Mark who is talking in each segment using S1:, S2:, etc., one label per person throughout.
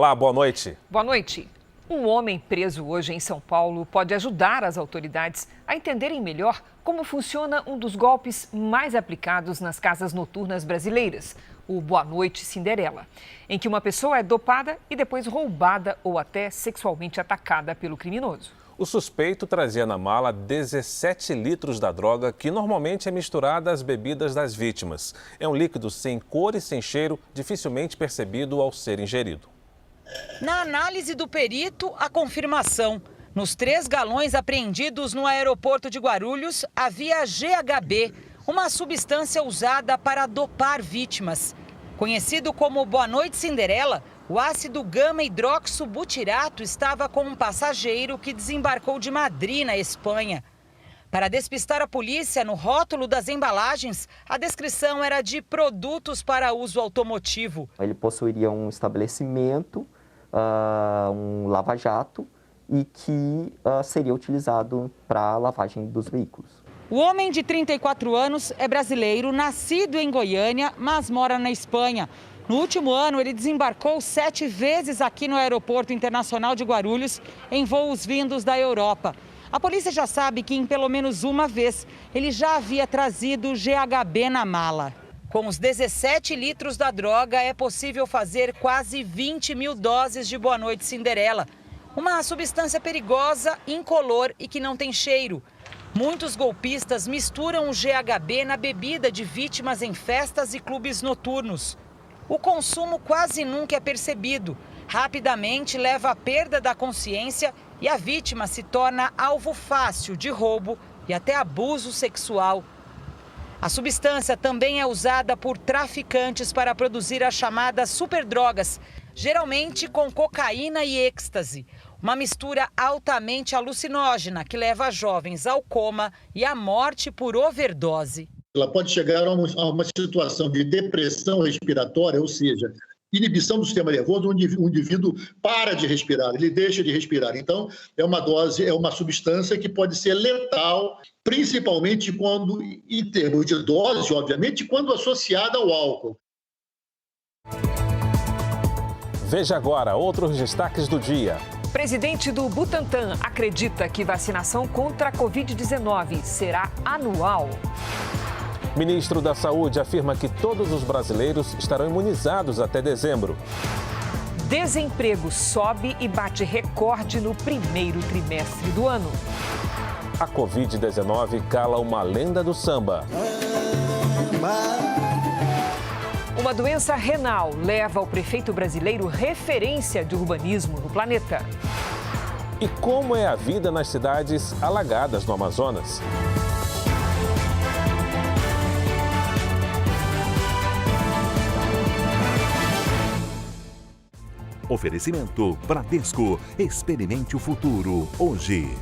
S1: Olá, boa noite.
S2: Boa noite. Um homem preso hoje em São Paulo pode ajudar as autoridades a entenderem melhor como funciona um dos golpes mais aplicados nas casas noturnas brasileiras, o Boa Noite Cinderela, em que uma pessoa é dopada e depois roubada ou até sexualmente atacada pelo criminoso.
S1: O suspeito trazia na mala 17 litros da droga, que normalmente é misturada às bebidas das vítimas. É um líquido sem cor e sem cheiro, dificilmente percebido ao ser ingerido.
S3: Na análise do perito, a confirmação. Nos 3 galões apreendidos no aeroporto de Guarulhos, havia GHB, uma substância usada para dopar vítimas. Conhecido como Boa Noite Cinderela, o ácido gama-hidroxibutirato estava com um passageiro que desembarcou de Madrid, na Espanha. Para despistar a polícia, no rótulo das embalagens, a descrição era de produtos para uso automotivo.
S4: Ele possuiria um estabelecimento, um lava-jato, e que seria utilizado para a lavagem dos veículos.
S3: O homem de 34 anos é brasileiro, nascido em Goiânia, mas mora na Espanha. No último ano, ele desembarcou 7 vezes aqui no Aeroporto Internacional de Guarulhos, em voos vindos da Europa. A polícia já sabe que em pelo menos uma vez ele já havia trazido GHB na mala. Com os 17 litros da droga, é possível fazer quase 20 mil doses de Boa Noite Cinderela. Uma substância perigosa, incolor e que não tem cheiro. Muitos golpistas misturam o GHB na bebida de vítimas em festas e clubes noturnos. O consumo quase nunca é percebido. Rapidamente leva à perda da consciência e a vítima se torna alvo fácil de roubo e até abuso sexual. A substância também é usada por traficantes para produzir as chamadas superdrogas, geralmente com cocaína e êxtase. Uma mistura altamente alucinógena que leva jovens ao coma e à morte por overdose.
S5: Ela pode chegar a uma situação de depressão respiratória, ou seja, inibição do sistema nervoso, onde o indivíduo para de respirar, ele deixa de respirar. Então, é uma substância que pode ser letal, principalmente quando, em termos de dose, obviamente, quando associada ao álcool.
S1: Veja agora outros destaques do dia.
S2: Presidente do Butantan acredita que vacinação contra a Covid-19 será anual.
S1: Ministro da Saúde afirma que todos os brasileiros estarão imunizados até dezembro.
S2: Desemprego sobe e bate recorde no primeiro trimestre do ano.
S1: A Covid-19 cala uma lenda do samba.
S2: Uma doença renal leva o prefeito brasileiro referência de urbanismo no planeta.
S1: E como é a vida nas cidades alagadas no Amazonas?
S6: Oferecimento Bradesco. Experimente o futuro hoje.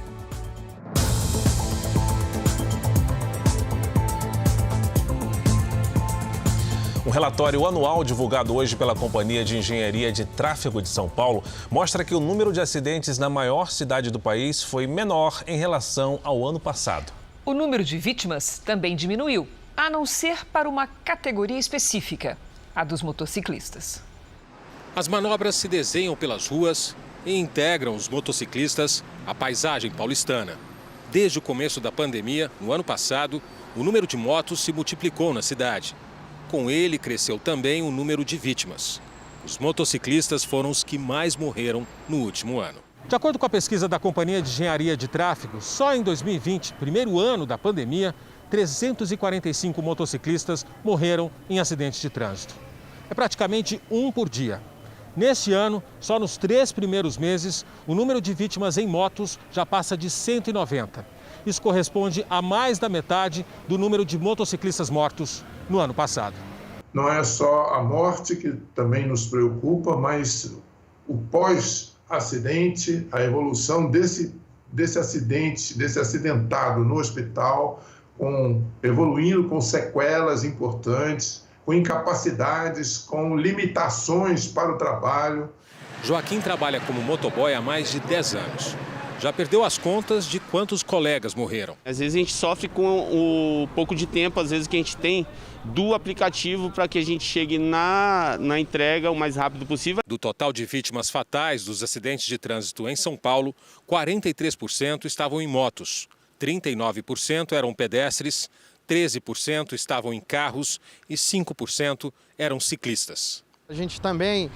S1: Um relatório anual divulgado hoje pela Companhia de Engenharia de Tráfego de São Paulo mostra que o número de acidentes na maior cidade do país foi menor em relação ao ano passado.
S2: O número de vítimas também diminuiu, a não ser para uma categoria específica, a dos motociclistas.
S7: As manobras se desenham pelas ruas e integram os motociclistas à paisagem paulistana. Desde o começo da pandemia, no ano passado, o número de motos se multiplicou na cidade. Com ele, cresceu também o número de vítimas. Os motociclistas foram os que mais morreram no último ano.
S8: De acordo com a pesquisa da Companhia de Engenharia de Tráfego, só em 2020, primeiro ano da pandemia, 345 motociclistas morreram em acidentes de trânsito. É praticamente um por dia. Neste ano, só nos 3 primeiros meses, o número de vítimas em motos já passa de 190. Isso corresponde a mais da metade do número de motociclistas mortos no ano passado.
S9: Não é só a morte que também nos preocupa, mas o pós-acidente, a evolução desse acidente, desse acidentado no hospital, evoluindo com sequelas importantes, com incapacidades, com limitações para o trabalho.
S7: Joaquim trabalha como motoboy há mais de 10 anos. já perdeu as contas de quantos colegas morreram.
S10: Às vezes a gente sofre com o pouco de tempo, às vezes, que a gente tem do aplicativo para que a gente chegue na entrega o mais rápido possível.
S7: Do total de vítimas fatais dos acidentes de trânsito em São Paulo, 43% estavam em motos, 39% eram pedestres, 13% estavam em carros e 5% eram ciclistas.
S11: A gente também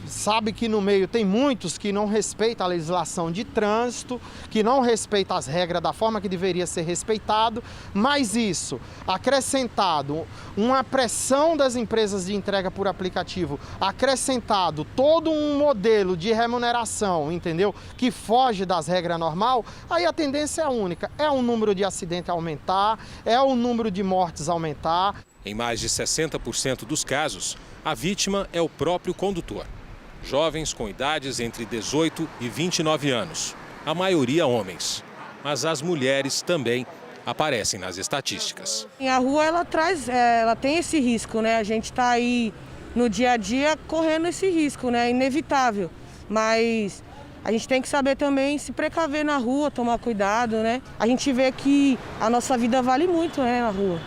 S11: sabe que no meio tem muitos que não respeitam a legislação de trânsito, que não respeitam as regras da forma que deveria ser respeitado, mas isso, acrescentado uma pressão das empresas de entrega por aplicativo, acrescentado todo um modelo de remuneração, entendeu? Que foge das regras normais, aí a tendência é única, é o número de acidentes aumentar, é o número de mortes aumentar.
S7: Em mais de 60% dos casos, a vítima é o próprio condutor. Jovens com idades entre 18 e 29 anos, a maioria homens. Mas as mulheres também aparecem nas estatísticas.
S12: A rua ela tem esse risco, né? A gente está aí no dia a dia correndo esse risco, né? Inevitável. Mas a gente tem que saber também se precaver na rua, tomar cuidado, né? A gente vê que a nossa vida vale muito, né, na rua.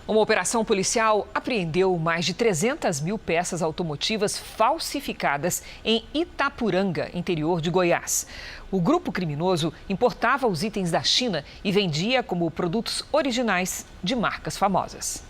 S2: Uma operação policial apreendeu mais de 300 mil peças automotivas falsificadas em Itapuranga, interior de Goiás. O grupo criminoso importava os itens da China e vendia como produtos originais de marcas famosas.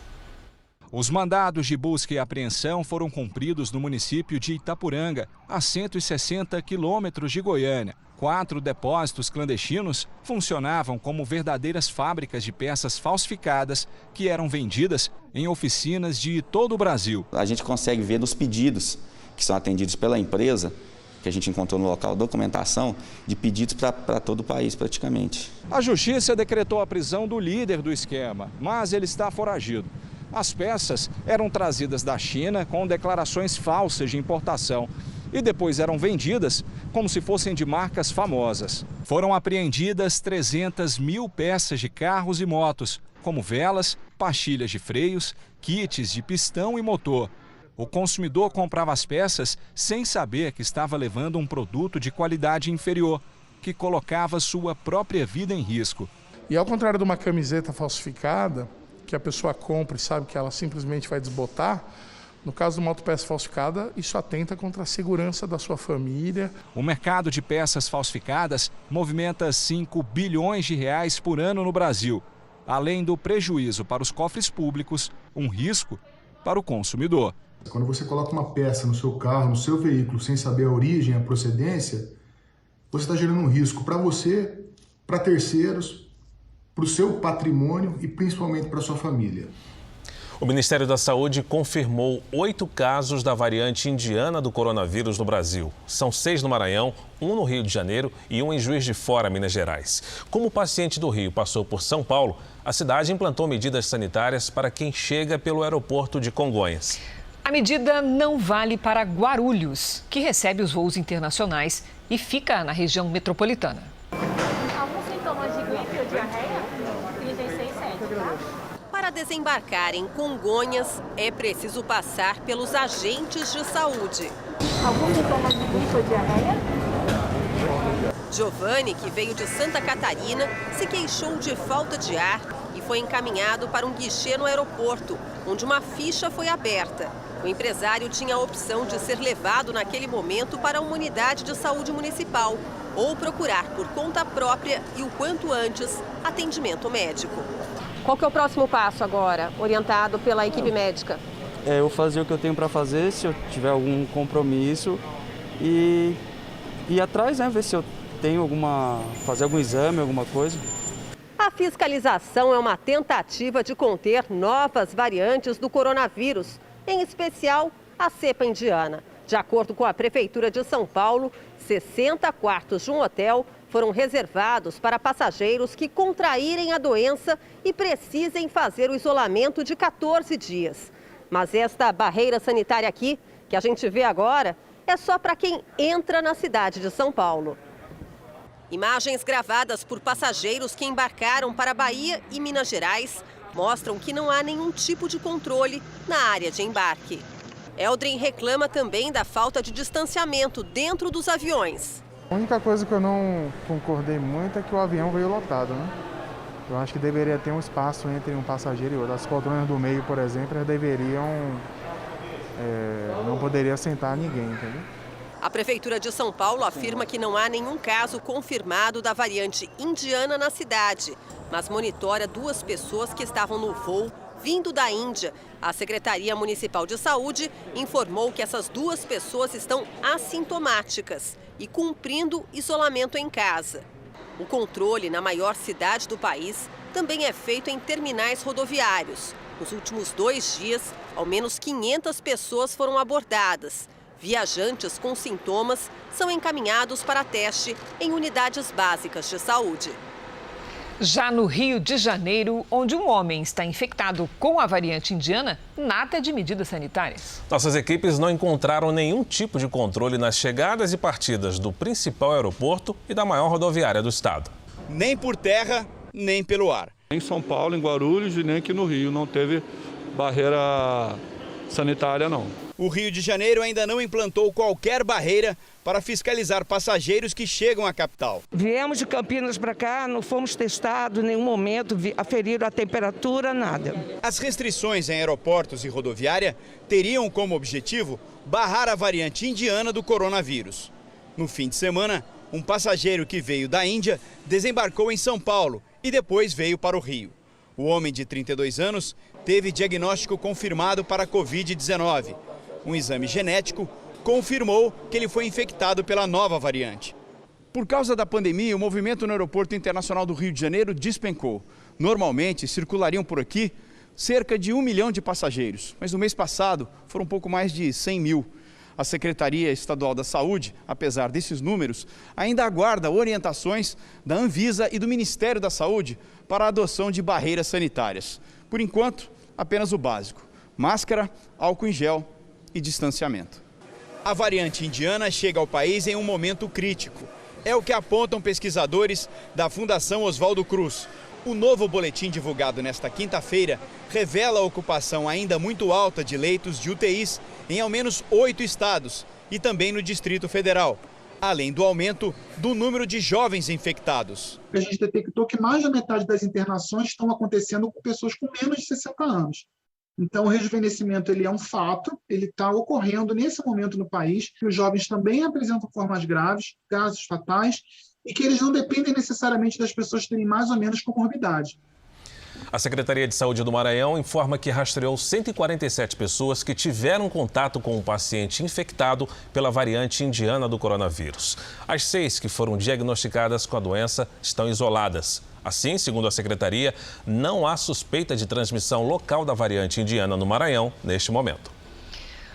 S13: Os mandados de busca e apreensão foram cumpridos no município de Itapuranga, a 160 quilômetros de Goiânia. 4 depósitos clandestinos funcionavam como verdadeiras fábricas de peças falsificadas que eram vendidas em oficinas de todo o Brasil.
S14: A gente consegue ver nos pedidos que são atendidos pela empresa, que a gente encontrou no local, documentação de pedidos para todo o país praticamente.
S13: A justiça decretou a prisão do líder do esquema, mas ele está foragido. As peças eram trazidas da China com declarações falsas de importação e depois eram vendidas como se fossem de marcas famosas. Foram apreendidas 300 mil peças de carros e motos, como velas, pastilhas de freios, kits de pistão e motor. O consumidor comprava as peças sem saber que estava levando um produto de qualidade inferior, que colocava sua própria vida em risco.
S15: E ao contrário de uma camiseta falsificada, que a pessoa compra e sabe que ela simplesmente vai desbotar, no caso de uma autopeça falsificada, isso atenta contra a segurança da sua família.
S13: O mercado de peças falsificadas movimenta 5 bilhões de reais por ano no Brasil. Além do prejuízo para os cofres públicos, um risco para o consumidor.
S16: Quando você coloca uma peça no seu carro, no seu veículo, sem saber a origem, a procedência, você está gerando um risco para você, para terceiros, para o seu patrimônio e principalmente para a sua família.
S1: O Ministério da Saúde confirmou 8 casos da variante indiana do coronavírus no Brasil. São 6 no Maranhão, 1 no Rio de Janeiro e 1 em Juiz de Fora, Minas Gerais. Como o paciente do Rio passou por São Paulo, a cidade implantou medidas sanitárias para quem chega pelo aeroporto de Congonhas.
S2: A medida não vale para Guarulhos, que recebe os voos internacionais e fica na região metropolitana.
S17: Alguns sintomas de gripe ou diarreia? 36,7, tá?
S18: Para desembarcar em Congonhas, é preciso passar pelos agentes de saúde.
S17: Alguns sintomas de gripe ou diarreia?
S18: Giovanni, que veio de Santa Catarina, se queixou de falta de ar e foi encaminhado para um guichê no aeroporto, onde uma ficha foi aberta. O empresário tinha a opção de ser levado naquele momento para uma unidade de saúde municipal ou procurar por conta própria e o quanto antes atendimento médico.
S17: Qual que é o próximo passo agora, orientado pela equipe médica?
S10: Eu fazer o que eu tenho para fazer, se eu tiver algum compromisso e ir atrás, né, ver se eu tenho fazer algum exame, alguma coisa.
S18: A fiscalização é uma tentativa de conter novas variantes do coronavírus, em especial a cepa indiana. De acordo com a Prefeitura de São Paulo, 60 quartos de um hotel foram reservados para passageiros que contraírem a doença e precisem fazer o isolamento de 14 dias. Mas esta barreira sanitária aqui, que a gente vê agora, é só para quem entra na cidade de São Paulo. Imagens gravadas por passageiros que embarcaram para Bahia e Minas Gerais mostram que não há nenhum tipo de controle na área de embarque. Eldrin reclama também da falta de distanciamento dentro dos aviões.
S19: A única coisa que eu não concordei muito é que o avião veio lotado, né? Eu acho que deveria ter um espaço entre um passageiro e outro. As poltronas do meio, por exemplo, elas deveriam... não poderia sentar ninguém, entendeu?
S18: A Prefeitura de São Paulo afirma que não há nenhum caso confirmado da variante indiana na cidade, mas monitora 2 pessoas que estavam no voo vindo da Índia. A Secretaria Municipal de Saúde informou que essas 2 pessoas estão assintomáticas e cumprindo isolamento em casa. O controle na maior cidade do país também é feito em terminais rodoviários. Nos últimos 2 dias, ao menos 500 pessoas foram abordadas. Viajantes com sintomas são encaminhados para teste em unidades básicas de saúde.
S2: Já no Rio de Janeiro, onde um homem está infectado com a variante indiana, nada de medidas sanitárias.
S1: Nossas equipes não encontraram nenhum tipo de controle nas chegadas e partidas do principal aeroporto e da maior rodoviária do estado.
S20: Nem por terra, nem pelo ar.
S21: Em São Paulo, em Guarulhos e nem aqui no Rio não teve barreira sanitária, não.
S20: O Rio de Janeiro ainda não implantou qualquer barreira para fiscalizar passageiros que chegam à capital.
S22: Viemos de Campinas para cá, não fomos testados em nenhum momento, aferiram a temperatura, nada.
S20: As restrições em aeroportos e rodoviária teriam como objetivo barrar a variante indiana do coronavírus. No fim de semana, um passageiro que veio da Índia desembarcou em São Paulo e depois veio para o Rio. O homem de 32 anos teve diagnóstico confirmado para a Covid-19. Um exame genético confirmou que ele foi infectado pela nova variante. Por causa da pandemia, o movimento no Aeroporto Internacional do Rio de Janeiro despencou. Normalmente, circulariam por aqui cerca de 1 milhão de passageiros, mas no mês passado foram um pouco mais de 100 mil. A Secretaria Estadual da Saúde, apesar desses números, ainda aguarda orientações da Anvisa e do Ministério da Saúde para a adoção de barreiras sanitárias. Por enquanto, apenas o básico: máscara, álcool em gel e distanciamento. A variante indiana chega ao país em um momento crítico. É o que apontam pesquisadores da Fundação Oswaldo Cruz. O novo boletim divulgado nesta quinta-feira revela a ocupação ainda muito alta de leitos de UTIs em ao menos 8 estados e também no Distrito Federal, além do aumento do número de jovens infectados.
S23: A gente detectou que mais da metade das internações estão acontecendo com pessoas com menos de 60 anos. Então, o rejuvenescimento ele é um fato, ele está ocorrendo nesse momento no país, que os jovens também apresentam formas graves, casos fatais, e que eles não dependem necessariamente das pessoas terem mais ou menos comorbidade.
S1: A Secretaria de Saúde do Maranhão informa que rastreou 147 pessoas que tiveram contato com um paciente infectado pela variante indiana do coronavírus. As 6 que foram diagnosticadas com a doença estão isoladas. Assim, segundo a Secretaria, não há suspeita de transmissão local da variante indiana no Maranhão neste momento.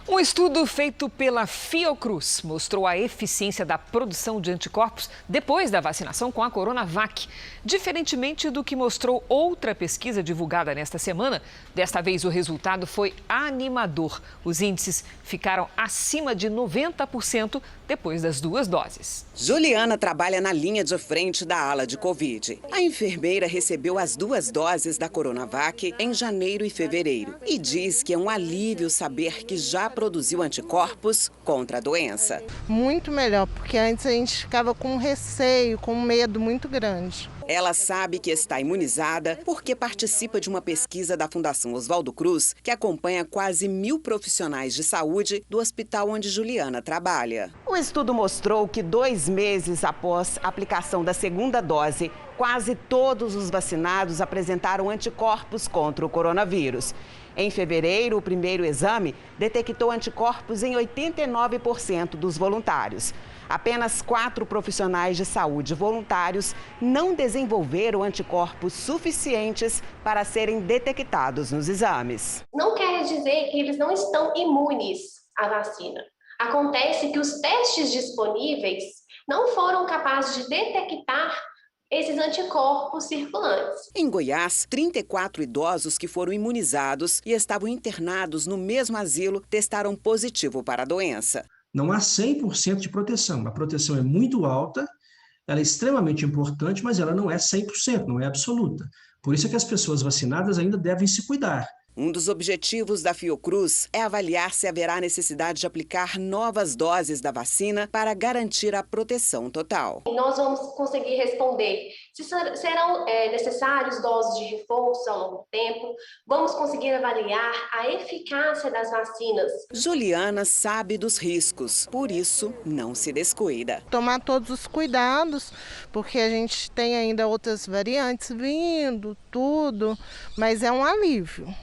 S2: Um estudo feito pela Fiocruz mostrou a eficiência da produção de anticorpos depois da vacinação com a Coronavac. Diferentemente do que mostrou outra pesquisa divulgada nesta semana, desta vez o resultado foi animador. Os índices ficaram acima de 90% depois das 2 doses.
S24: Juliana trabalha na linha de frente da ala de Covid. A enfermeira recebeu as 2 doses da Coronavac em janeiro e fevereiro e diz que é um alívio saber que já produziu anticorpos contra a doença.
S12: Muito melhor, porque antes a gente ficava com receio, com medo muito grande.
S24: Ela sabe que está imunizada porque participa de uma pesquisa da Fundação Oswaldo Cruz, que acompanha quase 1.000 profissionais de saúde do hospital onde Juliana trabalha. O estudo mostrou que 2 meses após a aplicação da 2ª dose, quase todos os vacinados apresentaram anticorpos contra o coronavírus. Em fevereiro, o primeiro exame detectou anticorpos em 89% dos voluntários. Apenas 4 profissionais de saúde voluntários não desenvolveram anticorpos suficientes para serem detectados nos exames.
S17: Não quer dizer que eles não estão imunes à vacina. Acontece que os testes disponíveis não foram capazes de detectar esses anticorpos circulantes.
S24: Em Goiás, 34 idosos que foram imunizados e estavam internados no mesmo asilo testaram positivo para a doença.
S25: Não há 100% de proteção. A proteção é muito alta, ela é extremamente importante, mas ela não é 100%, não é absoluta. Por isso é que as pessoas vacinadas ainda devem se cuidar.
S24: Um dos objetivos da Fiocruz é avaliar se haverá necessidade de aplicar novas doses da vacina para garantir a proteção total.
S17: Nós vamos conseguir responder se serão necessários doses de reforço ao longo do tempo, vamos conseguir avaliar a eficácia das vacinas.
S24: Juliana sabe dos riscos, por isso não se descuida.
S12: Tomar todos os cuidados, porque a gente tem ainda outras variantes vindo, tudo, mas é um alívio.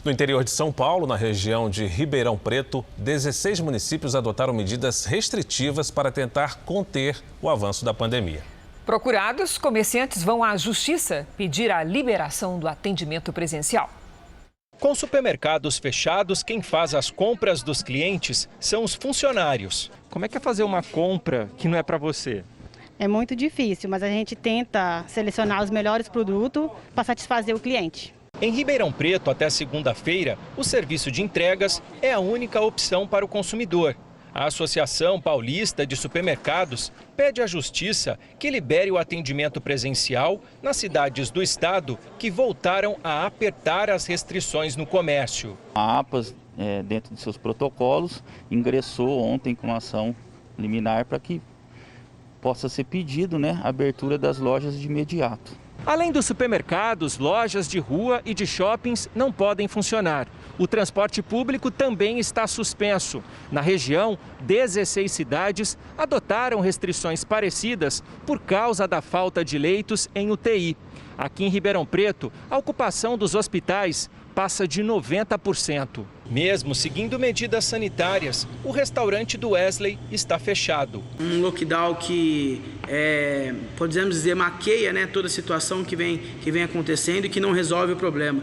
S1: No interior de São Paulo, na região de Ribeirão Preto, 16 municípios adotaram medidas restritivas para tentar conter o avanço da pandemia.
S2: Procurados, comerciantes vão à justiça pedir a liberação do atendimento presencial.
S3: Com supermercados fechados, quem faz as compras dos clientes são os funcionários.
S4: Como é que é fazer uma compra que não é para você?
S5: É muito difícil, mas a gente tenta selecionar os melhores produtos para satisfazer o cliente.
S3: Em Ribeirão Preto, até segunda-feira, o serviço de entregas é a única opção para o consumidor. A Associação Paulista de Supermercados pede à Justiça que libere o atendimento presencial nas cidades do estado que voltaram a apertar as restrições no comércio.
S10: A APAS, dentro de seus protocolos, ingressou ontem com uma ação liminar para que possa ser pedido, a abertura das lojas de imediato.
S3: Além dos supermercados, lojas de rua e de shoppings não podem funcionar. O transporte público também está suspenso. Na região, 16 cidades adotaram restrições parecidas por causa da falta de leitos em UTI. Aqui em Ribeirão Preto, a ocupação dos hospitais passa de 90%. Mesmo seguindo medidas sanitárias, o restaurante do Wesley está fechado.
S6: Um lockdown que, podemos dizer, maqueia toda a situação que vem acontecendo e que não resolve o problema.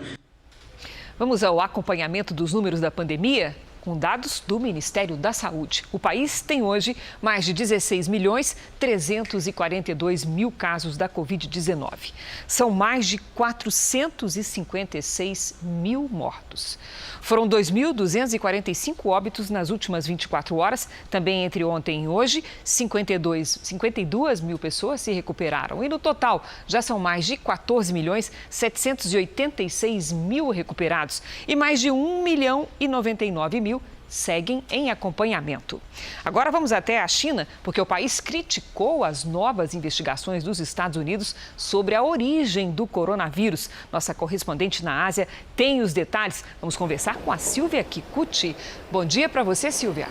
S2: Vamos ao acompanhamento dos números da pandemia? Com dados do Ministério da Saúde. O país tem hoje mais de 16.342.000 casos da Covid-19. São mais de 456.000 mortos. Foram 2.245 óbitos nas últimas 24 horas. Também entre ontem e hoje, 52 mil pessoas se recuperaram. E no total, já são mais de 14.786.000 recuperados. E mais de 1.099.000 seguem em acompanhamento. Agora vamos até a China, porque o país criticou as novas investigações dos Estados Unidos sobre a origem do coronavírus. Nossa correspondente na Ásia tem os detalhes. Vamos conversar com a Silvia Kikuchi. Bom dia para você, Silvia.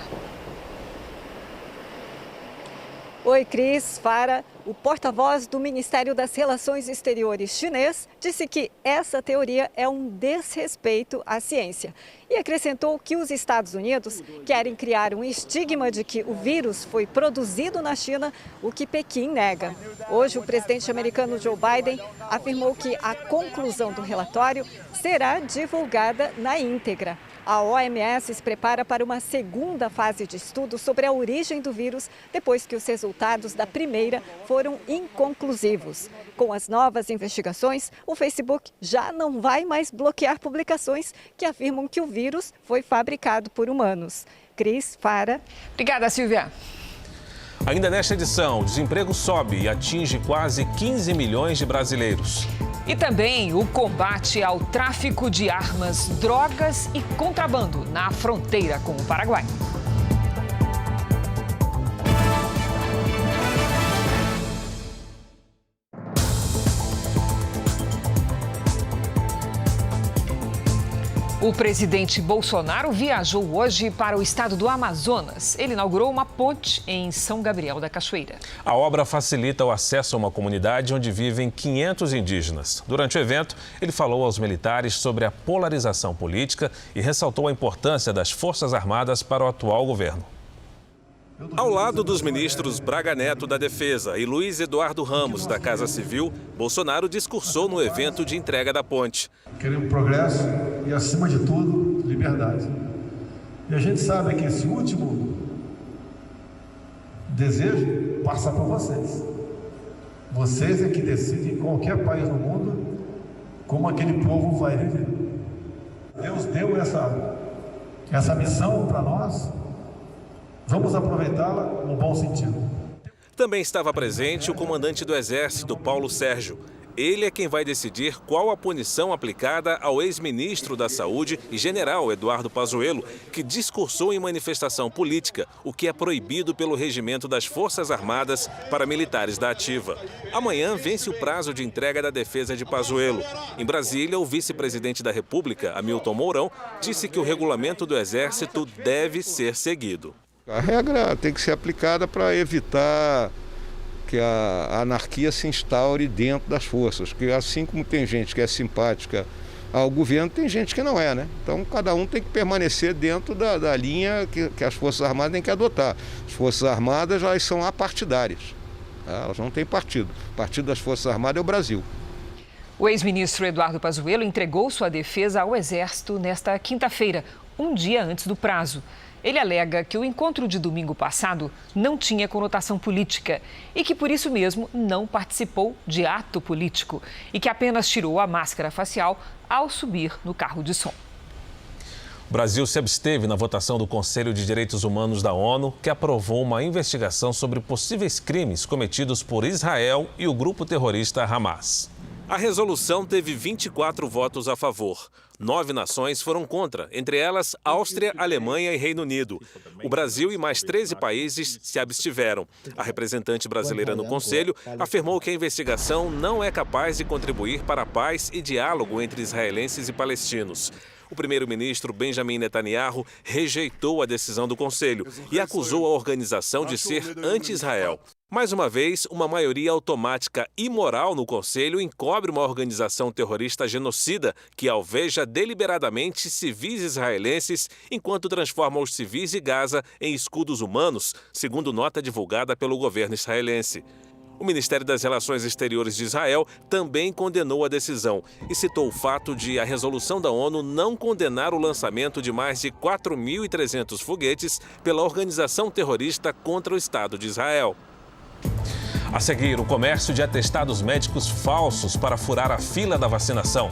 S8: Oi, Cris, Fara. O porta-voz do Ministério das Relações Exteriores chinês disse que essa teoria é um desrespeito à ciência e acrescentou que os Estados Unidos querem criar um estigma de que o vírus foi produzido na China, o que Pequim nega. Hoje, o presidente americano Joe Biden afirmou que a conclusão do relatório será divulgada na íntegra. A OMS se prepara para uma segunda fase de estudo sobre a origem do vírus, depois que os resultados da primeira foram inconclusivos. Com as novas investigações, o Facebook já não vai mais bloquear publicações que afirmam que o vírus foi fabricado por humanos. Cris, Fara.
S2: Obrigada, Silvia.
S1: Ainda nesta edição, o desemprego sobe e atinge quase 15 milhões de brasileiros.
S2: E também o combate ao tráfico de armas, drogas e contrabando na fronteira com o Paraguai. O presidente Bolsonaro viajou hoje para o estado do Amazonas. Ele inaugurou uma ponte em São Gabriel da Cachoeira.
S1: A obra facilita o acesso a uma comunidade onde vivem 500 indígenas. Durante o evento, ele falou aos militares sobre a polarização política e ressaltou a importância das Forças Armadas para o atual governo.
S26: Ao lado dos ministros Braga Neto da Defesa e Luiz Eduardo Ramos da Casa Civil, Bolsonaro discursou no evento de entrega da ponte.
S27: Queremos progresso e, acima de tudo, liberdade. E a gente sabe que esse último desejo passa por vocês. Vocês é que decidem em qualquer país do mundo como aquele povo vai viver. Deus deu essa missão para nós. Vamos aproveitá-la no bom sentido.
S26: Também estava presente o comandante do Exército, Paulo Sérgio. Ele é quem vai decidir qual a punição aplicada ao ex-ministro da Saúde e general Eduardo Pazuello, que discursou em manifestação política, o que é proibido pelo regimento das Forças Armadas para militares da ativa. Amanhã vence o prazo de entrega da defesa de Pazuello. Em Brasília, o vice-presidente da República, Hamilton Mourão, disse que o regulamento do Exército deve ser seguido.
S7: A regra tem que ser aplicada para evitar que a anarquia se instaure dentro das forças, que assim como tem gente que é simpática ao governo, tem gente que não é, né? Então cada um tem que permanecer dentro da linha que as Forças Armadas têm que adotar. As Forças Armadas, elas são apartidárias, elas não têm partido. O partido das Forças Armadas é o Brasil.
S2: O ex-ministro Eduardo Pazuello entregou sua defesa ao Exército nesta quinta-feira, um dia antes do prazo. Ele alega que o encontro de domingo passado não tinha conotação política e que, por isso mesmo, não participou de ato político e que apenas tirou a máscara facial ao subir no carro de som.
S1: O Brasil se absteve na votação do Conselho de Direitos Humanos da ONU, que aprovou uma investigação sobre possíveis crimes cometidos por Israel e o grupo terrorista Hamas.
S26: A resolução teve 24 votos a favor. 9 nações foram contra, entre elas Áustria, Alemanha e Reino Unido. O Brasil e mais 13 países se abstiveram. A representante brasileira no Conselho afirmou que a investigação não é capaz de contribuir para a paz e diálogo entre israelenses e palestinos. O primeiro-ministro Benjamin Netanyahu rejeitou a decisão do Conselho e acusou a organização de ser anti-Israel. Mais uma vez, uma maioria automática e moral no Conselho encobre uma organização terrorista genocida que alveja deliberadamente civis israelenses enquanto transforma os civis de Gaza em escudos humanos, segundo nota divulgada pelo governo israelense. O Ministério das Relações Exteriores de Israel também condenou a decisão e citou o fato de a resolução da ONU não condenar o lançamento de mais de 4.300 foguetes pela organização terrorista contra o Estado de Israel.
S1: A seguir, o comércio de atestados médicos falsos para furar a fila da vacinação.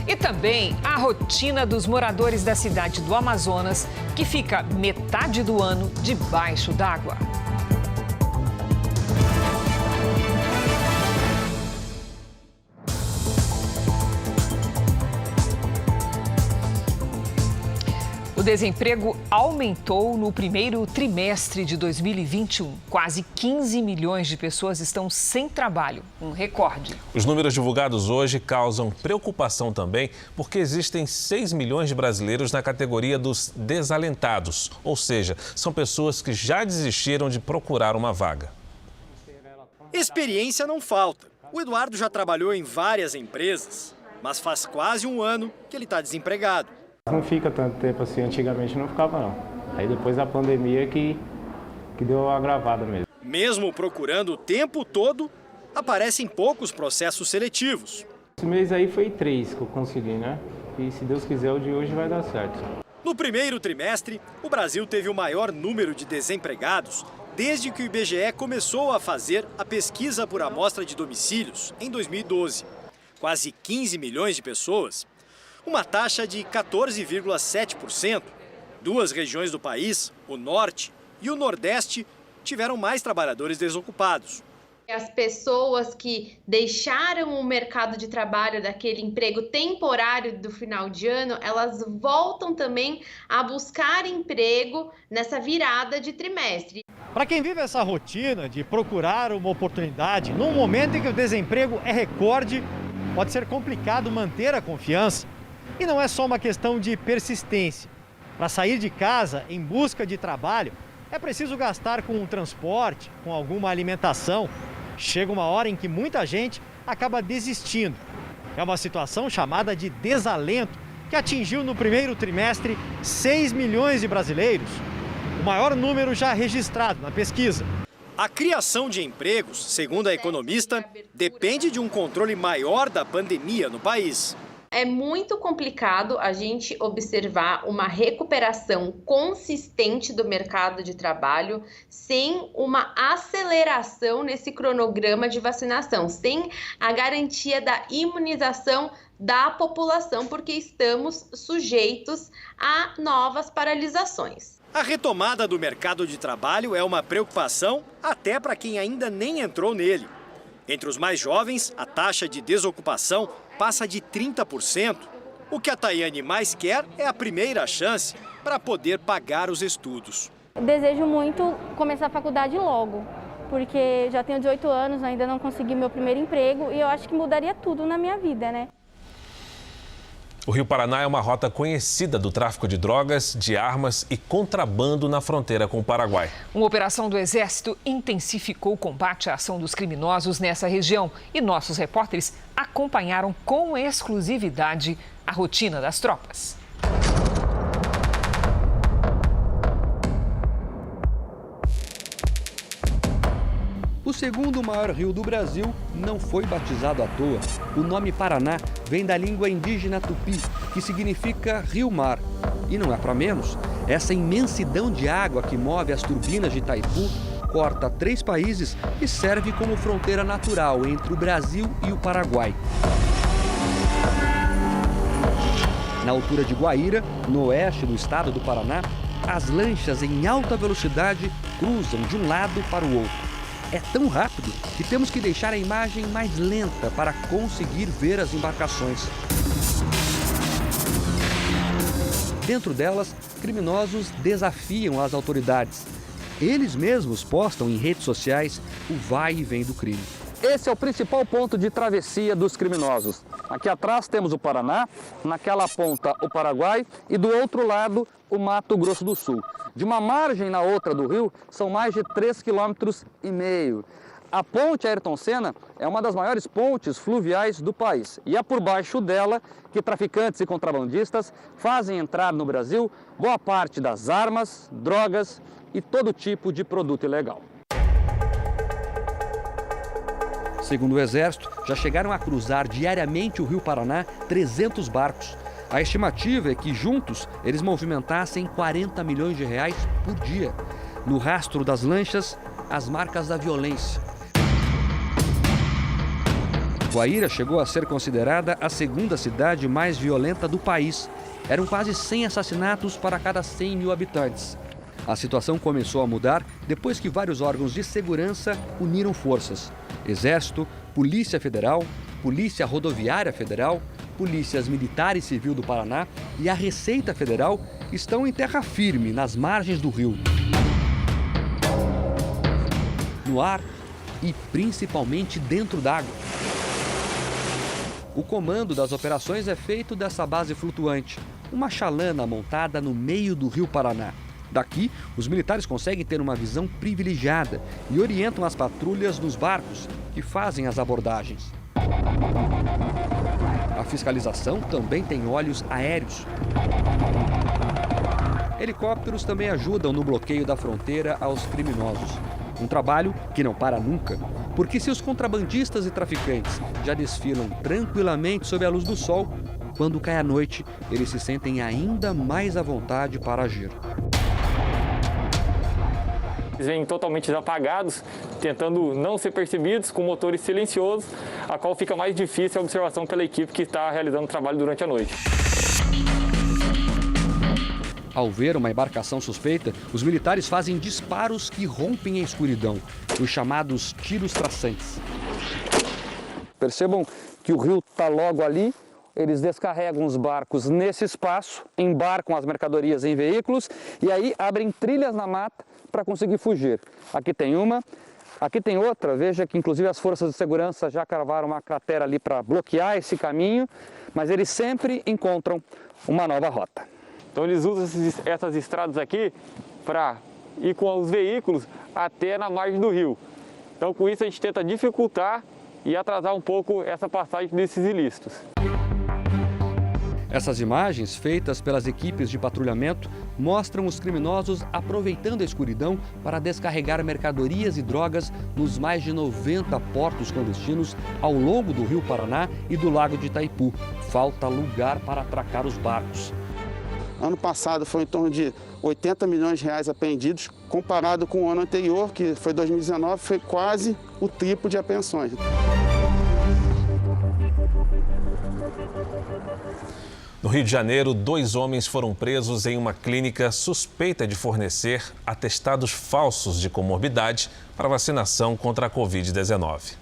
S2: E também a rotina dos moradores da cidade do Amazonas, que fica metade do ano debaixo d'água. O desemprego aumentou no primeiro trimestre de 2021. Quase 15 milhões de pessoas estão sem trabalho, um recorde.
S1: Os números divulgados hoje causam preocupação também, porque existem 6 milhões de brasileiros na categoria dos desalentados, ou seja, são pessoas que já desistiram de procurar uma vaga.
S9: Experiência não falta. O Eduardo já trabalhou em várias empresas, mas faz quase um ano que ele está desempregado.
S11: Não fica tanto tempo assim, antigamente não ficava não. Aí depois da pandemia que deu uma agravada mesmo.
S9: Mesmo procurando o tempo todo, aparecem poucos processos seletivos.
S11: Esse mês aí foi 3 que eu consegui, né? E se Deus quiser o de hoje vai dar certo.
S9: No primeiro trimestre, o Brasil teve o maior número de desempregados desde que o IBGE começou a fazer a pesquisa por amostra de domicílios em 2012. Quase 15 milhões de pessoas. Uma taxa de 14,7%. 2 regiões do país, o Norte e o Nordeste, tiveram mais trabalhadores desocupados.
S13: As pessoas que deixaram o mercado de trabalho daquele emprego temporário do final de ano, elas voltam também a buscar emprego nessa virada de trimestre.
S9: Para quem vive essa rotina de procurar uma oportunidade, num momento em que o desemprego é recorde, pode ser complicado manter a confiança. E não é só uma questão de persistência. Para sair de casa em busca de trabalho, é preciso gastar com um transporte, com alguma alimentação. Chega uma hora em que muita gente acaba desistindo. É uma situação chamada de desalento, que atingiu no primeiro trimestre 6 milhões de brasileiros. O maior número já registrado na pesquisa. A criação de empregos, segundo a economista, depende de um controle maior da pandemia no país.
S13: É muito complicado a gente observar uma recuperação consistente do mercado de trabalho sem uma aceleração nesse cronograma de vacinação, sem a garantia da imunização da população, porque estamos sujeitos a novas paralisações.
S9: A retomada do mercado de trabalho é uma preocupação até para quem ainda nem entrou nele. Entre os mais jovens, a taxa de desocupação passa de 30%. O que a Tayane mais quer é a primeira chance para poder pagar os estudos.
S14: Desejo muito começar a faculdade logo, porque já tenho 18 anos, ainda não consegui meu primeiro emprego e eu acho que mudaria tudo na minha vida, né?
S1: O Rio Paraná é uma rota conhecida do tráfico de drogas, de armas e contrabando na fronteira com o Paraguai.
S2: Uma operação do Exército intensificou o combate à ação dos criminosos nessa região e nossos repórteres acompanharam com exclusividade a rotina das tropas.
S15: O segundo maior rio do Brasil não foi batizado à toa. O nome Paraná vem da língua indígena tupi, que significa rio-mar. E não é para menos. Essa imensidão de água que move as turbinas de Itaipu corta 3 países e serve como fronteira natural entre o Brasil e o Paraguai. Na altura de Guaíra, no oeste do estado do Paraná, as lanchas em alta velocidade cruzam de um lado para o outro. É tão rápido que temos que deixar a imagem mais lenta para conseguir ver as embarcações. Dentro delas, criminosos desafiam as autoridades. Eles mesmos postam em redes sociais o vai e vem do crime. Esse é o principal ponto de travessia dos criminosos. Aqui atrás temos o Paraná, naquela ponta o Paraguai e do outro lado o Mato Grosso do Sul. De uma margem na outra do rio, são mais de 3,5 km. A ponte Ayrton Senna é uma das maiores pontes fluviais do país. E é por baixo dela que traficantes e contrabandistas fazem entrar no Brasil boa parte das armas, drogas e todo tipo de produto ilegal. Segundo o Exército, já chegaram a cruzar diariamente o Rio Paraná 300 barcos. A estimativa é que, juntos, eles movimentassem 40 milhões de reais por dia. No rastro das lanchas, as marcas da violência. Guaíra chegou a ser considerada a segunda cidade mais violenta do país. Eram quase 100 assassinatos para cada 100 mil habitantes. A situação começou a mudar depois que vários órgãos de segurança uniram forças. Exército, Polícia Federal, Polícia Rodoviária Federal, Polícias Militar e Civil do Paraná e a Receita Federal estão em terra firme nas margens do rio. No ar e principalmente dentro d'água. O comando das operações é feito dessa base flutuante, uma chalana montada no meio do Rio Paraná. Daqui, os militares conseguem ter uma visão privilegiada e orientam as patrulhas nos barcos que fazem as abordagens. A fiscalização também tem olhos aéreos. Helicópteros também ajudam no bloqueio da fronteira aos criminosos. Um trabalho que não para nunca, porque se os contrabandistas e traficantes já desfilam tranquilamente sob a luz do sol, quando cai a noite, eles se sentem ainda mais à vontade para agir.
S4: Eles vêm totalmente apagados, tentando não ser percebidos, com motores silenciosos, a qual fica mais difícil a observação pela equipe que está realizando o trabalho durante a noite.
S15: Ao ver uma embarcação suspeita, os militares fazem disparos que rompem a escuridão, os chamados tiros traçantes. Percebam que o rio está logo ali, eles descarregam os barcos nesse espaço, embarcam as mercadorias em veículos e aí abrem trilhas na mata para conseguir fugir. Aqui tem uma, aqui tem outra, veja que inclusive as forças de segurança já cavaram uma cratera ali para bloquear esse caminho, mas eles sempre encontram uma nova rota.
S4: Então eles usam essas estradas aqui para ir com os veículos até na margem do rio. Então com isso a gente tenta dificultar e atrasar um pouco essa passagem desses ilícitos.
S15: Essas imagens, feitas pelas equipes de patrulhamento, mostram os criminosos aproveitando a escuridão para descarregar mercadorias e drogas nos mais de 90 portos clandestinos ao longo do Rio Paraná e do Lago de Itaipu. Falta lugar para atracar os barcos.
S16: Ano passado foi em torno de 80 milhões de reais apreendidos, comparado com o ano anterior, que foi 2019, foi quase o triplo de apreensões.
S1: No Rio de Janeiro, 2 homens foram presos em uma clínica suspeita de fornecer atestados falsos de comorbidade para vacinação contra a Covid-19.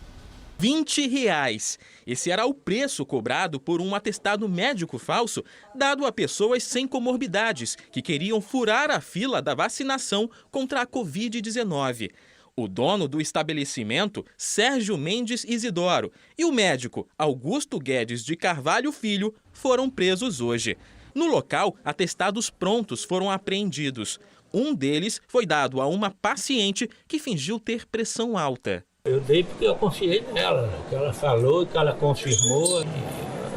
S18: R$20. Esse era o preço cobrado por um atestado médico falso dado a pessoas sem comorbidades que queriam furar a fila da vacinação contra a Covid-19. O dono do estabelecimento, Sérgio Mendes Isidoro, e o médico Augusto Guedes de Carvalho Filho foram presos hoje. No local, atestados prontos foram apreendidos. Um deles foi dado a uma paciente que fingiu ter pressão alta.
S19: Eu dei porque eu confiei nela, o que ela falou, o que ela confirmou,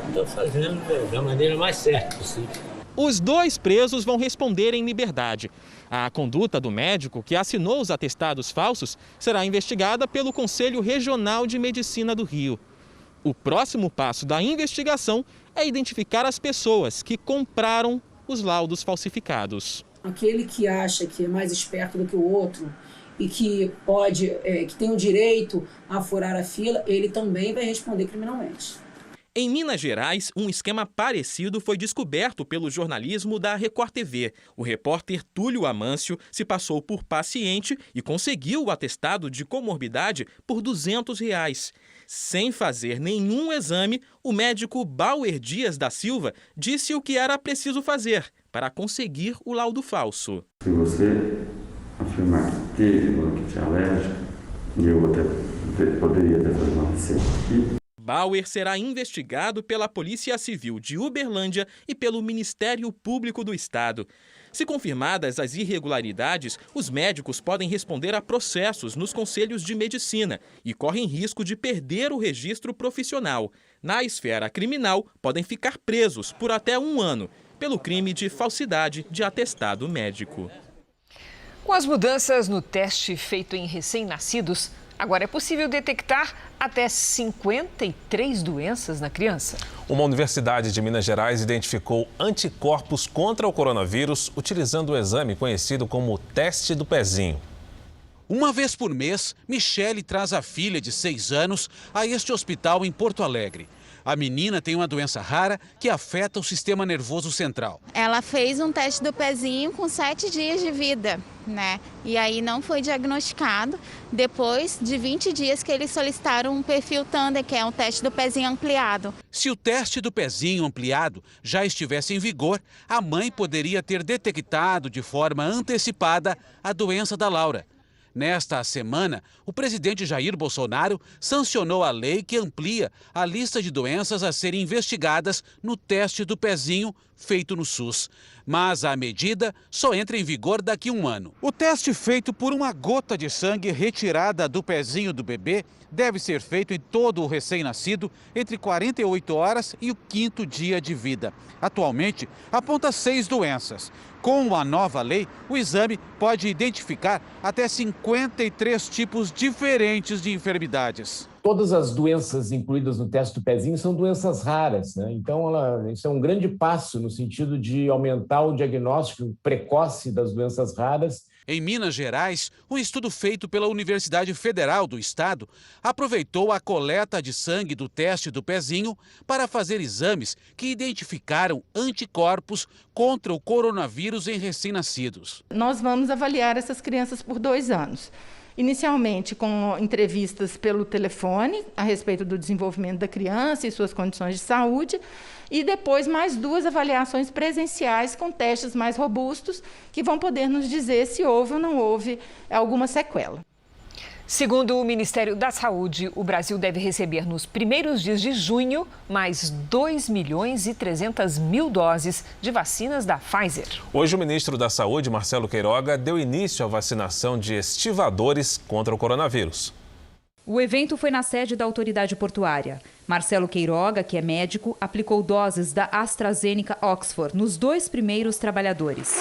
S19: estou fazendo da maneira mais certa possível.
S3: Os 2 presos vão responder em liberdade. A conduta do médico que assinou os atestados falsos será investigada pelo Conselho Regional de Medicina do Rio. O próximo passo da investigação é identificar as pessoas que compraram os laudos falsificados.
S20: Aquele que acha que é mais esperto do que o outro e que pode, que tem o direito a furar a fila, ele também vai responder criminalmente.
S3: Em Minas Gerais, um esquema parecido foi descoberto pelo jornalismo da Record TV. O repórter Túlio Amâncio se passou por paciente e conseguiu o atestado de comorbidade por R$200. Sem fazer nenhum exame, o médico Bauer Dias da Silva disse o que era preciso fazer para conseguir o laudo falso.
S21: Se você afirmar que é alérgico, eu poderia ter feito uma receita aqui.
S3: Bauer será investigado pela Polícia Civil de Uberlândia e pelo Ministério Público do Estado. Se confirmadas as irregularidades, os médicos podem responder a processos nos conselhos de medicina e correm risco de perder o registro profissional. Na esfera criminal, podem ficar presos por até 1 ano pelo crime de falsidade de atestado médico.
S2: Com as mudanças no teste feito em recém-nascidos, agora é possível detectar até 53 doenças na criança.
S1: Uma universidade de Minas Gerais identificou anticorpos contra o coronavírus utilizando o exame conhecido como teste do pezinho.
S22: Uma vez por mês, Michele traz a filha de 6 anos a este hospital em Porto Alegre. A menina tem uma doença rara que afeta o sistema nervoso central.
S23: Ela fez um teste do pezinho com 7 dias de vida, né? E aí não foi diagnosticado depois de 20 dias que eles solicitaram um perfil Tandem, que é um teste do pezinho ampliado.
S22: Se o teste do pezinho ampliado já estivesse em vigor, a mãe poderia ter detectado de forma antecipada a doença da Laura. Nesta semana, o presidente Jair Bolsonaro sancionou a lei que amplia a lista de doenças a serem investigadas no teste do pezinho feito no SUS. Mas a medida só entra em vigor daqui a 1 ano. O teste feito por uma gota de sangue retirada do pezinho do bebê deve ser feito em todo o recém-nascido entre 48 horas e o 5º dia de vida. Atualmente, aponta 6 doenças. Com a nova lei, o exame pode identificar até 53 tipos diferentes de enfermidades.
S25: Todas as doenças incluídas no teste do pezinho são doenças raras, né? Então, isso é um grande passo no sentido de aumentar o diagnóstico precoce das doenças raras.
S22: Em Minas Gerais, um estudo feito pela Universidade Federal do Estado aproveitou a coleta de sangue do teste do pezinho para fazer exames que identificaram anticorpos contra o coronavírus em recém-nascidos.
S28: Nós vamos avaliar essas crianças por 2 anos. Inicialmente com entrevistas pelo telefone a respeito do desenvolvimento da criança e suas condições de saúde, e depois mais 2 avaliações presenciais com testes mais robustos que vão poder nos dizer se houve ou não houve alguma sequela.
S2: Segundo o Ministério da Saúde, o Brasil deve receber nos primeiros dias de junho mais 2.300.000 doses de vacinas da Pfizer.
S1: Hoje, o ministro da Saúde, Marcelo Queiroga, deu início à vacinação de estivadores contra o coronavírus.
S29: O evento foi na sede da autoridade portuária. Marcelo Queiroga, que é médico, aplicou doses da AstraZeneca Oxford nos 2 primeiros trabalhadores.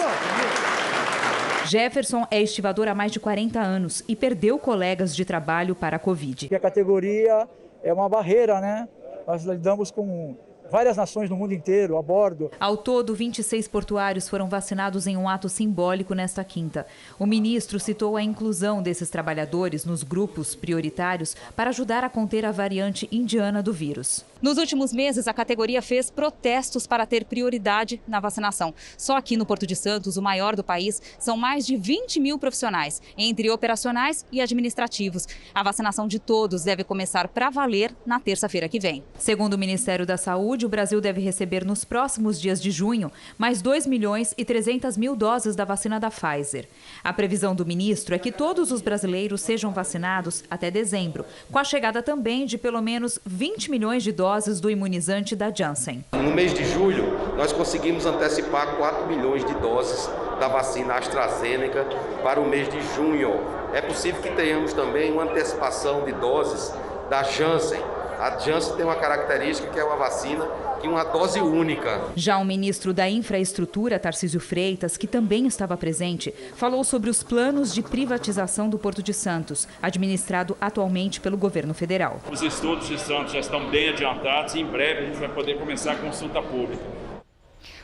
S29: Jefferson é estivador há mais de 40 anos e perdeu colegas de trabalho para a Covid.
S30: A categoria é uma barreira, né? Nós lidamos com
S5: várias nações no mundo inteiro a bordo.
S29: Ao todo, 26 portuários foram vacinados em um ato simbólico nesta quinta. O ministro citou a inclusão desses trabalhadores nos grupos prioritários para ajudar a conter a variante indiana do vírus. Nos últimos meses, a categoria fez protestos para ter prioridade na vacinação. Só aqui no Porto de Santos, o maior do país, são mais de 20 mil profissionais, entre operacionais e administrativos. A vacinação de todos deve começar para valer na terça-feira que vem. Segundo o Ministério da Saúde, o Brasil deve receber nos próximos dias de junho mais 2.300.000 doses da vacina da Pfizer. A previsão do ministro é que todos os brasileiros sejam vacinados até dezembro, com a chegada também de pelo menos 20 milhões de doses do imunizante da Janssen.
S6: No mês de julho, nós conseguimos antecipar 4 milhões de doses da vacina AstraZeneca para o mês de junho. É possível que tenhamos também uma antecipação de doses da Janssen. A Janssen tem uma característica que é uma vacina que uma dose única.
S29: Já o ministro da Infraestrutura, Tarcísio Freitas, que também estava presente, falou sobre os planos de privatização do Porto de Santos, administrado atualmente pelo governo federal.
S7: Os estudos de Santos já estão bem adiantados e em breve a gente vai poder começar a consulta pública.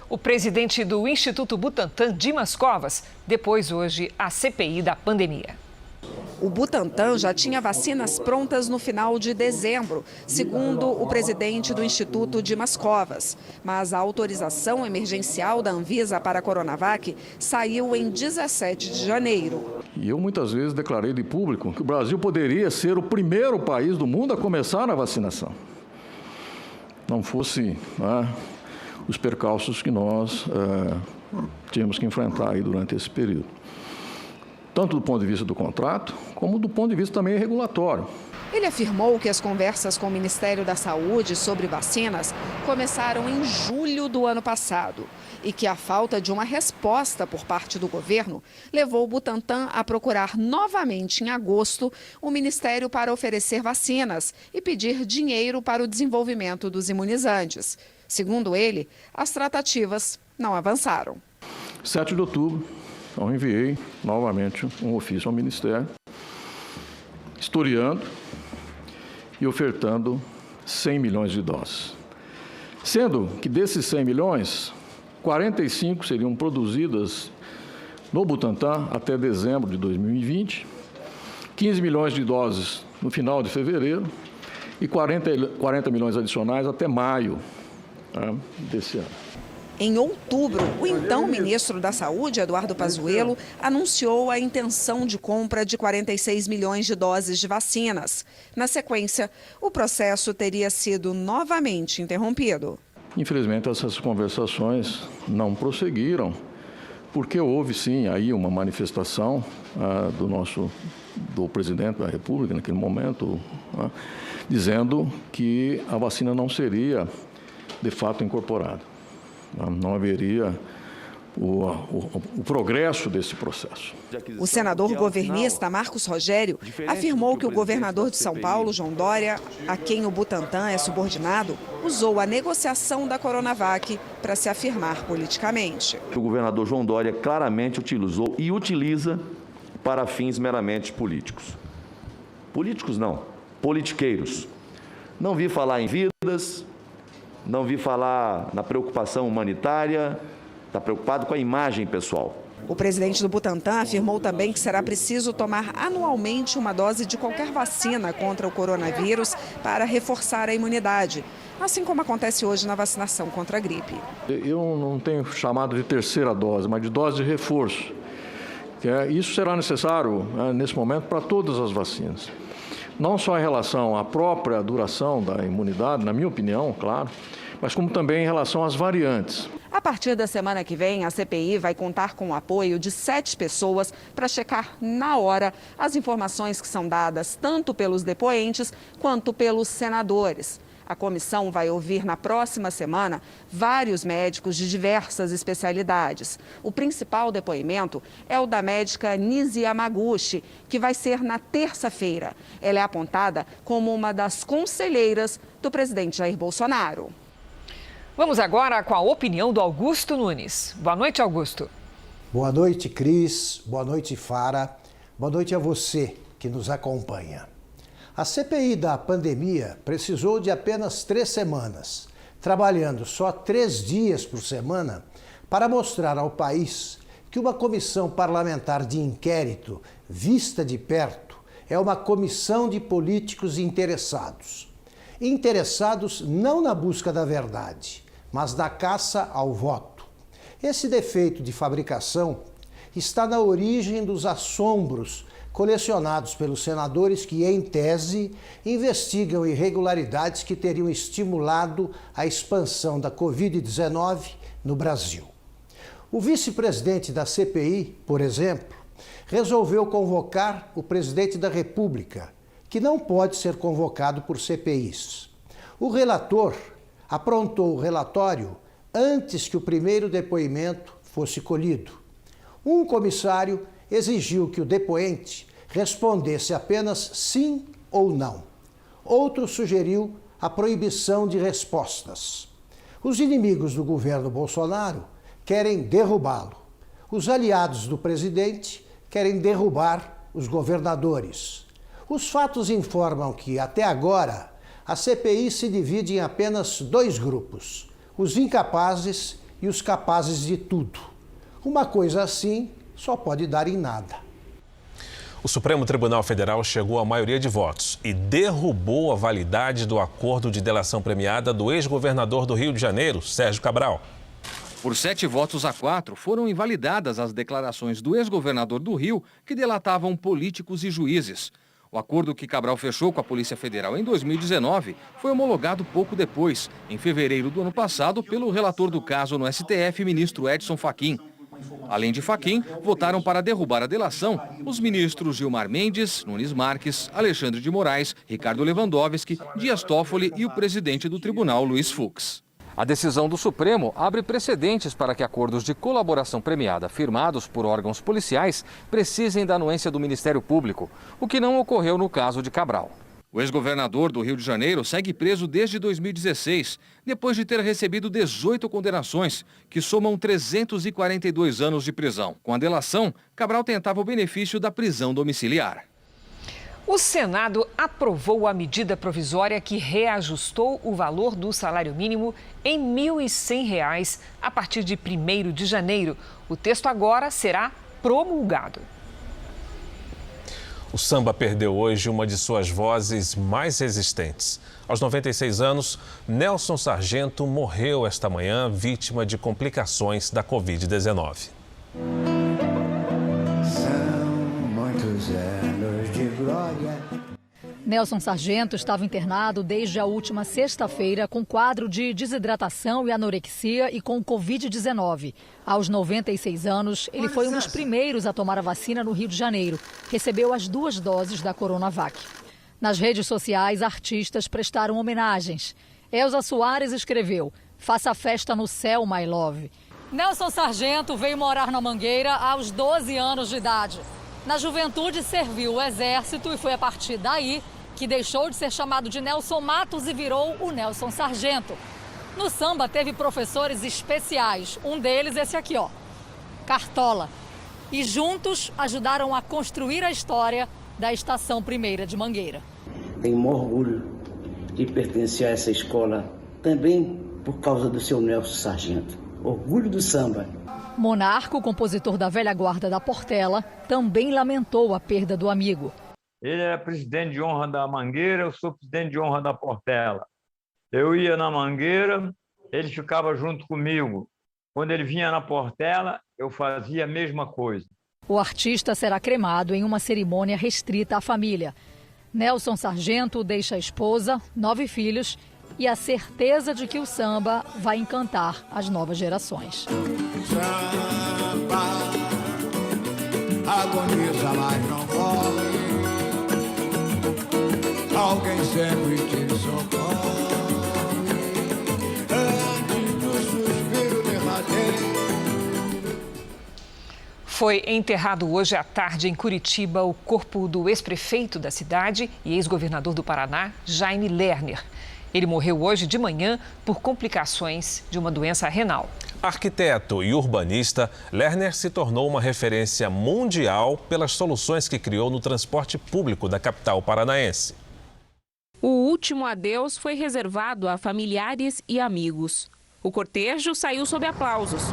S2: O presidente do Instituto Butantan, Dimas Covas, depôs hoje a CPI da pandemia.
S8: O Butantan já tinha vacinas prontas no final de dezembro, segundo o presidente do Instituto, Dimas Covas. Mas a autorização emergencial da Anvisa para a Coronavac saiu em 17 de janeiro.
S10: E eu muitas vezes declarei de público que o Brasil poderia ser o primeiro país do mundo a começar a vacinação. Não fosse os percalços que nós tínhamos que enfrentar aí durante esse período. Tanto do ponto de vista do contrato, como do ponto de vista também regulatório.
S8: Ele afirmou que as conversas com o Ministério da Saúde sobre vacinas começaram em julho do ano passado e que a falta de uma resposta por parte do governo levou o Butantan a procurar novamente em agosto o Ministério para oferecer vacinas e pedir dinheiro para o desenvolvimento dos imunizantes. Segundo ele, as tratativas não avançaram.
S10: 7 de outubro, então enviei novamente um ofício ao Ministério, historiando e ofertando 100 milhões de doses. Sendo que desses 100 milhões, 45 seriam produzidas no Butantan até dezembro de 2020, 15 milhões de doses no final de fevereiro e 40 milhões adicionais até maio desse ano.
S8: Em outubro, o então ministro da Saúde, Eduardo Pazuello, anunciou a intenção de compra de 46 milhões de doses de vacinas. Na sequência, o processo teria sido novamente interrompido.
S10: Infelizmente, essas conversações não prosseguiram, porque houve sim aí uma manifestação do presidente da República naquele momento, dizendo que a vacina não seria de fato incorporada. Não haveria o progresso desse processo.
S8: O senador governista Marcos Rogério afirmou que o governador de São Paulo, João Dória, a quem o Butantan é subordinado, usou a negociação da Coronavac para se afirmar politicamente.
S12: O governador João Dória claramente utilizou e utiliza para fins meramente políticos. Políticos não, politiqueiros. Não vi falar em vidas, não vi falar na preocupação humanitária, está preocupado com a imagem pessoal.
S8: O presidente do Butantan afirmou também que será preciso tomar anualmente uma dose de qualquer vacina contra o coronavírus para reforçar a imunidade, assim como acontece hoje na vacinação contra a gripe.
S10: Eu não tenho chamado de terceira dose, mas de dose de reforço. Isso será necessário, nesse momento, para todas as vacinas. Não só em relação à própria duração da imunidade, na minha opinião, claro, mas como também em relação às variantes.
S8: A partir da semana que vem, a CPI vai contar com o apoio de 7 pessoas para checar na hora as informações que são dadas tanto pelos depoentes quanto pelos senadores. A comissão vai ouvir na próxima semana vários médicos de diversas especialidades. O principal depoimento é o da médica Nisi Yamaguchi, que vai ser na terça-feira. Ela é apontada como uma das conselheiras do presidente Jair Bolsonaro.
S2: Vamos agora com a opinião do Augusto Nunes. Boa noite, Augusto.
S17: Boa noite, Cris. Boa noite, Fara. Boa noite a você que nos acompanha. A CPI da pandemia precisou de apenas 3 semanas. trabalhando só 3 dias por semana para mostrar ao país que uma comissão parlamentar de inquérito, vista de perto, é uma comissão de políticos interessados. Interessados não na busca da verdade, mas na caça ao voto. Esse defeito de fabricação está na origem dos assombros colecionados pelos senadores que, em tese, investigam irregularidades que teriam estimulado a expansão da Covid-19 no Brasil. O vice-presidente da CPI, por exemplo, resolveu convocar o presidente da República, que não pode ser convocado por CPIs. O relator aprontou o relatório antes que o primeiro depoimento fosse colhido. Um comissário exigiu que o depoente respondesse apenas sim ou não. Outro sugeriu a proibição de respostas. Os inimigos do governo Bolsonaro querem derrubá-lo. Os aliados do presidente querem derrubar os governadores. Os fatos informam que, até agora, a CPI se divide em apenas 2 grupos: os incapazes e os capazes de tudo. Uma coisa assim só pode dar em nada.
S1: O Supremo Tribunal Federal chegou à maioria de votos e derrubou a validade do acordo de delação premiada do ex-governador do Rio de Janeiro, Sérgio Cabral.
S4: Por 7-4 foram invalidadas as declarações do ex-governador do Rio, que delatavam políticos e juízes. O acordo que Cabral fechou com a Polícia Federal em 2019 foi homologado pouco depois, em fevereiro do ano passado, pelo relator do caso no STF, ministro Edson Fachin. Além de Fachin, votaram para derrubar a delação os ministros Gilmar Mendes, Nunes Marques, Alexandre de Moraes, Ricardo Lewandowski, Dias Toffoli e o presidente do tribunal, Luiz Fux. A decisão do Supremo abre precedentes para que acordos de colaboração premiada firmados por órgãos policiais precisem da anuência do Ministério Público, o que não ocorreu no caso de Cabral. O ex-governador do Rio de Janeiro segue preso desde 2016, depois de ter recebido 18 condenações, que somam 342 anos de prisão. Com a delação, Cabral tentava o benefício da prisão domiciliar.
S2: O Senado aprovou a medida provisória que reajustou o valor do salário mínimo em R$ 1.100 a partir de 1º de janeiro. O texto agora será promulgado.
S1: O samba perdeu hoje uma de suas vozes mais resistentes. Aos 96 anos, Nelson Sargento morreu esta manhã vítima de complicações da Covid-19.
S9: Nelson Sargento estava internado desde a última sexta-feira com quadro de desidratação e anorexia e com Covid-19. Aos 96 anos, ele foi um dos primeiros a tomar a vacina no Rio de Janeiro. Recebeu as 2 doses da Coronavac. Nas redes sociais, artistas prestaram homenagens. Elza Soares escreveu: "Faça festa no céu, my love". Nelson Sargento veio morar na Mangueira aos 12 anos de idade. Na juventude, serviu o Exército e foi a partir daí que deixou de ser chamado de Nelson Matos e virou o Nelson Sargento. No samba teve professores especiais, um deles esse aqui, ó, Cartola. E juntos ajudaram a construir a história da Estação Primeira de Mangueira.
S11: Tenho um orgulho de pertencer a essa escola, também por causa do seu Nelson Sargento. Orgulho do samba.
S9: Monarco, compositor da velha guarda da Portela, também lamentou a perda do amigo.
S13: Ele era presidente de honra da Mangueira, eu sou presidente de honra da Portela. Eu ia na Mangueira, ele ficava junto comigo. Quando ele vinha na Portela, eu fazia a mesma coisa.
S9: O artista será cremado em uma cerimônia restrita à família. Nelson Sargento deixa a esposa, 9 filhos e a certeza de que o samba vai encantar as novas gerações.
S14: Samba, agoniza, mas não morre. Alguém sempre te socorre antes do suspiro derradeiro.
S2: Foi enterrado hoje à tarde em Curitiba o corpo do ex-prefeito da cidade e ex-governador do Paraná, Jaime Lerner. Ele morreu hoje de manhã por complicações de uma doença renal.
S1: Arquiteto e urbanista, Lerner se tornou uma referência mundial pelas soluções que criou no transporte público da capital paranaense.
S2: O
S15: último adeus foi reservado a familiares e amigos. O cortejo saiu sob aplausos.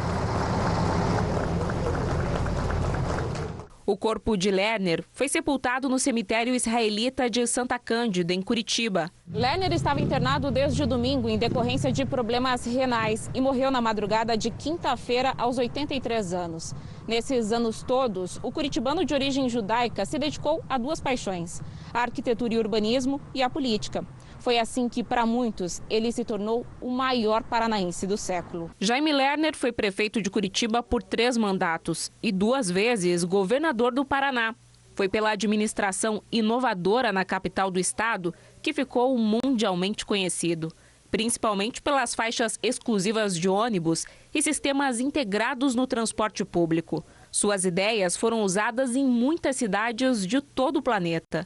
S15: O corpo de Lerner foi sepultado no cemitério israelita de Santa Cândida, em Curitiba. Lerner estava internado desde domingo em decorrência de problemas renais e morreu na madrugada de quinta-feira aos 83 anos. Nesses anos todos, o curitibano de origem judaica se dedicou a duas paixões: a arquitetura e urbanismo e a política. Foi assim que, para muitos, ele se tornou o maior paranaense do século. Jaime Lerner foi prefeito de Curitiba por 3 mandatos e 2 vezes governador do Paraná. Foi pela administração inovadora na capital do estado que ficou mundialmente conhecido, principalmente pelas faixas exclusivas de ônibus e sistemas integrados no transporte público. Suas ideias foram usadas em muitas cidades de todo o planeta.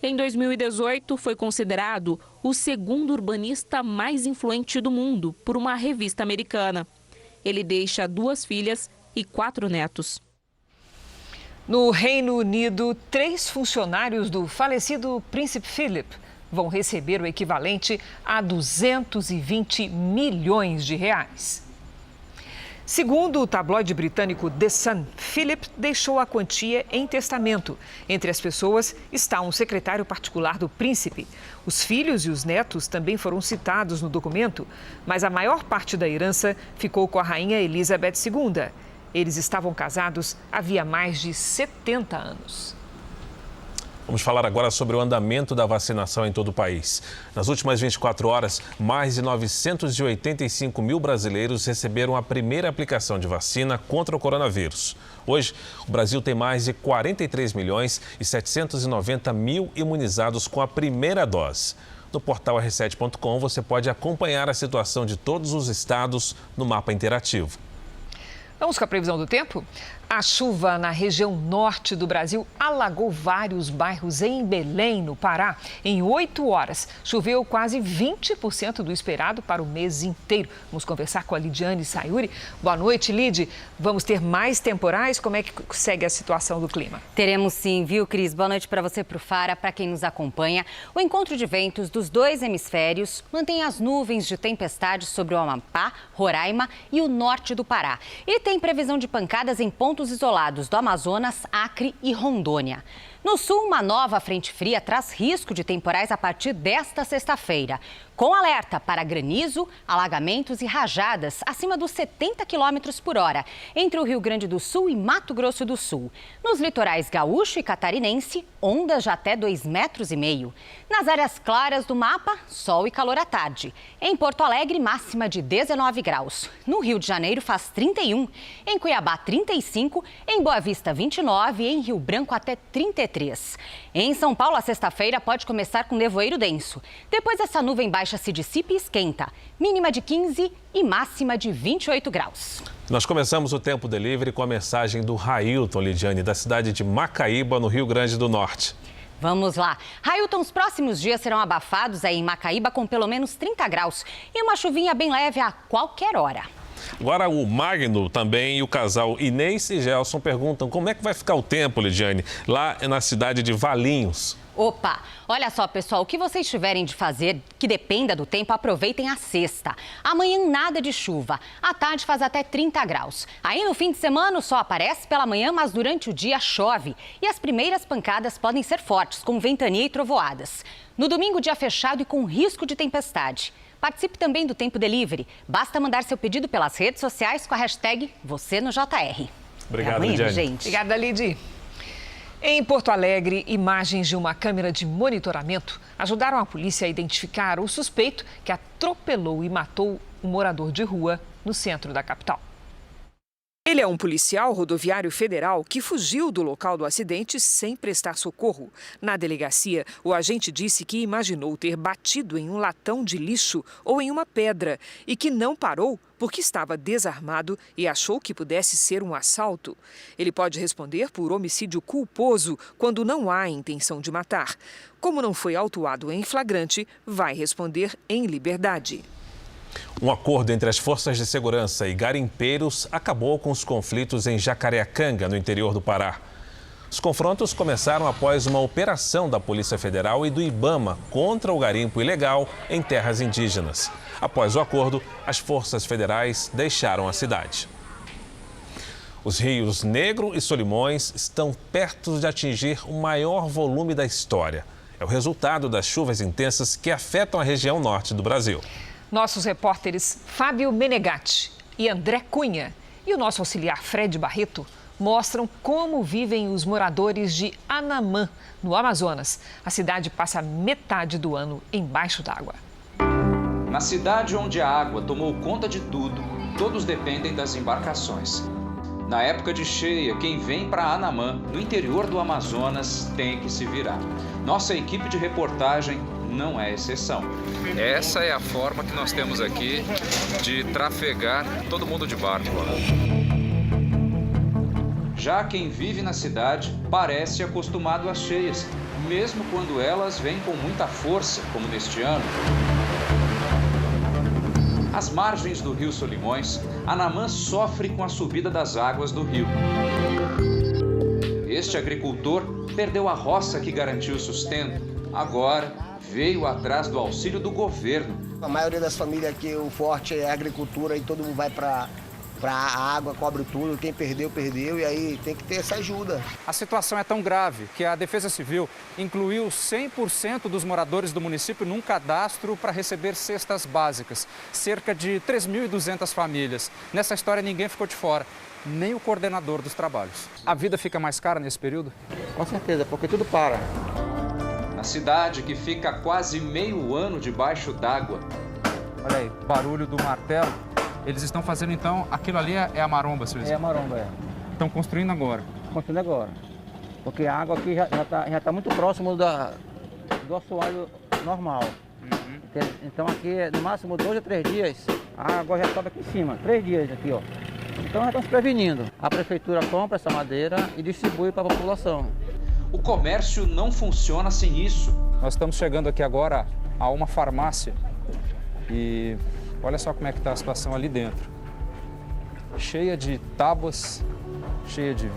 S15: Em 2018, foi considerado o segundo urbanista mais influente do mundo por uma revista americana. Ele deixa 2 filhas e 4 netos.
S2: No Reino Unido, 3 funcionários do falecido Príncipe Philip vão receber o equivalente a 220 milhões de reais. Segundo o tabloide britânico The Sun, Philip deixou a quantia em testamento. Entre as pessoas está um secretário particular do príncipe. Os filhos e os netos também foram citados no documento, mas a maior parte da herança ficou com a rainha Elizabeth II. Eles estavam casados havia mais de 70 anos.
S1: Vamos falar agora sobre o andamento da vacinação em todo o país. Nas últimas 24 horas, mais de 985 mil brasileiros receberam a primeira aplicação de vacina contra o coronavírus. Hoje, o Brasil tem mais de 43 milhões e 790 mil imunizados com a primeira dose. No portal r7.com você pode acompanhar a situação de todos os estados no mapa interativo.
S2: Vamos com a previsão do tempo? A chuva na região norte do Brasil alagou vários bairros em Belém, no Pará. Em 8 horas, choveu quase 20% do esperado para o mês inteiro. Vamos conversar com a Lidiane Sayuri. Boa noite, Lid. Vamos ter mais temporais? Como é que segue a situação do clima?
S16: Teremos sim, viu, Cris? Boa noite para você, para o Fara, para quem nos acompanha. O encontro de ventos dos 2 hemisférios mantém as nuvens de tempestade sobre o Amapá, Roraima e o norte do Pará. E tem previsão de pancadas em pontos isolados do Amazonas, Acre e Rondônia. No sul, uma nova frente fria traz risco de temporais a partir desta sexta-feira, com alerta para granizo, alagamentos e rajadas acima dos 70 km por hora, entre o Rio Grande do Sul e Mato Grosso do Sul. Nos litorais gaúcho e catarinense, ondas de até 2,5 metros. Nas áreas claras do mapa, sol e calor à tarde. Em Porto Alegre, máxima de 19 graus. No Rio de Janeiro, faz 31. Em Cuiabá, 35. Em Boa Vista, 29. E em Rio Branco, até 33. Em São Paulo, a sexta-feira pode começar com nevoeiro denso. Depois, essa nuvem baixa se dissipa e esquenta. Mínima de 15 e máxima de 28 graus.
S1: Nós começamos o Tempo Delivery com a mensagem do Railton, Lidiane, da cidade de Macaíba, no Rio Grande do Norte.
S16: Vamos lá. Railton, os próximos dias serão abafados aí em Macaíba com pelo menos 30 graus e uma chuvinha bem leve a qualquer hora.
S1: Agora o Magno também e o casal Inês e Gelson perguntam como é que vai ficar o tempo, Lidiane, lá na cidade de Valinhos.
S16: Opa, olha só, pessoal, o que vocês tiverem de fazer, que dependa do tempo, aproveitem a sexta. Amanhã nada de chuva, à tarde faz até 30 graus. Aí no fim de semana o sol aparece pela manhã, mas durante o dia chove. E as primeiras pancadas podem ser fortes, com ventania e trovoadas. No domingo, dia fechado e com risco de tempestade. Participe também do Tempo Delivery. Basta mandar seu pedido pelas redes sociais com a hashtag #VocênoJR.
S1: Obrigado, Lidiane.
S16: Gente.
S2: Obrigada, Lidi. Em Porto Alegre, imagens de uma câmera de monitoramento ajudaram a polícia a identificar o suspeito que atropelou e matou um morador de rua no centro da capital. Ele é um policial rodoviário federal que fugiu do local do acidente sem prestar socorro. Na delegacia, o agente disse que imaginou ter batido em um latão de lixo ou em uma pedra e que não parou porque estava desarmado e achou que pudesse ser um assalto. Ele pode responder por homicídio culposo quando não há intenção de matar. Como não foi autuado em flagrante, vai responder em liberdade.
S1: Um acordo entre as forças de segurança e garimpeiros acabou com os conflitos em Jacareacanga, no interior do Pará. Os confrontos começaram após uma operação da Polícia Federal e do IBAMA contra o garimpo ilegal em terras indígenas. Após o acordo, as forças federais deixaram a cidade. Os rios Negro e Solimões estão perto de atingir o maior volume da história. É o resultado das chuvas intensas que afetam a região norte do Brasil.
S2: Nossos repórteres Fábio Menegatti e André Cunha e o nosso auxiliar Fred Barreto mostram como vivem os moradores de Anamã, no Amazonas. A cidade passa metade do ano embaixo d'água.
S3: Na cidade onde a água tomou conta de tudo, todos dependem das embarcações. Na época de cheia, quem vem para Anamã, no interior do Amazonas, tem que se virar. Nossa equipe de reportagem não é exceção. Essa é a forma que nós temos aqui de trafegar todo mundo de barco. Já quem vive na cidade parece acostumado às cheias, mesmo quando elas vêm com muita força, como neste ano. Às margens do rio Solimões, Anamã sofre com a subida das águas do rio. Este agricultor perdeu a roça que garantiu o sustento. Agora veio atrás do auxílio do governo.
S18: A maioria das famílias aqui, o forte é a agricultura e todo mundo vai para a água, cobre tudo. Quem perdeu, perdeu, e aí tem que ter essa ajuda.
S19: A situação é tão grave que a Defesa Civil incluiu 100% dos moradores do município num cadastro para receber cestas básicas. Cerca de 3.200 famílias. Nessa história ninguém ficou de fora, nem o coordenador dos trabalhos. A vida fica mais cara nesse período?
S18: Com certeza, porque tudo para.
S3: Na cidade que fica quase meio ano debaixo d'água.
S19: Olha aí, barulho do martelo. Eles estão fazendo, então, aquilo ali é a maromba, senhor?
S18: É a maromba, é.
S19: Estão construindo agora?
S18: Construindo agora. Porque a água aqui já tá muito próximo do assoalho normal. Então aqui, no máximo 2 a 3 dias, a água já sobe aqui em cima. 3 dias aqui, ó. Então já estão se prevenindo. A prefeitura compra essa madeira e distribui para a população.
S3: O comércio não funciona sem isso.
S19: Nós estamos chegando aqui agora a uma farmácia e olha só como é que está a situação ali dentro. Cheia de tábuas, cheia de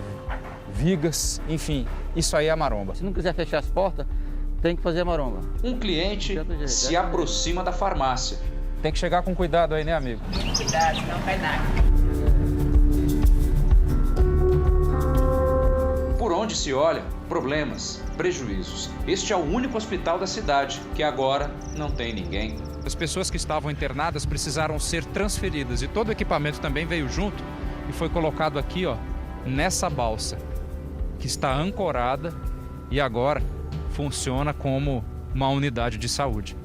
S19: vigas, enfim, isso aí é a maromba.
S18: Se não quiser fechar as portas, tem que fazer a maromba.
S3: Um cliente se aproxima da farmácia.
S19: Tem que chegar com cuidado aí, né, amigo?
S20: Cuidado, não vai nada.
S3: Por onde se olha, problemas, prejuízos. Este é o único hospital da cidade que agora não tem ninguém.
S19: As pessoas que estavam internadas precisaram ser transferidas e todo o equipamento também veio junto e foi colocado aqui, ó, nessa balsa, que está ancorada e agora funciona como uma unidade de saúde.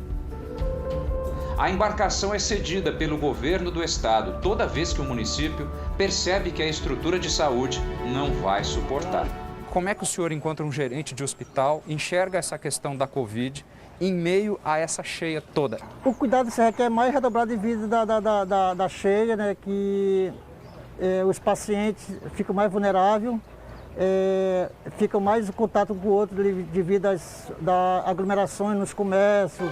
S3: A embarcação é cedida pelo governo do estado toda vez que o município percebe que a estrutura de saúde não vai suportar.
S19: Como é que o senhor, enquanto um gerente de hospital, enxerga essa questão da Covid em meio a essa cheia toda?
S5: O cuidado se requer mais redobrado devido da cheia, né, que os pacientes ficam mais vulneráveis, ficam mais em contato com o outro devido às aglomerações nos comércios.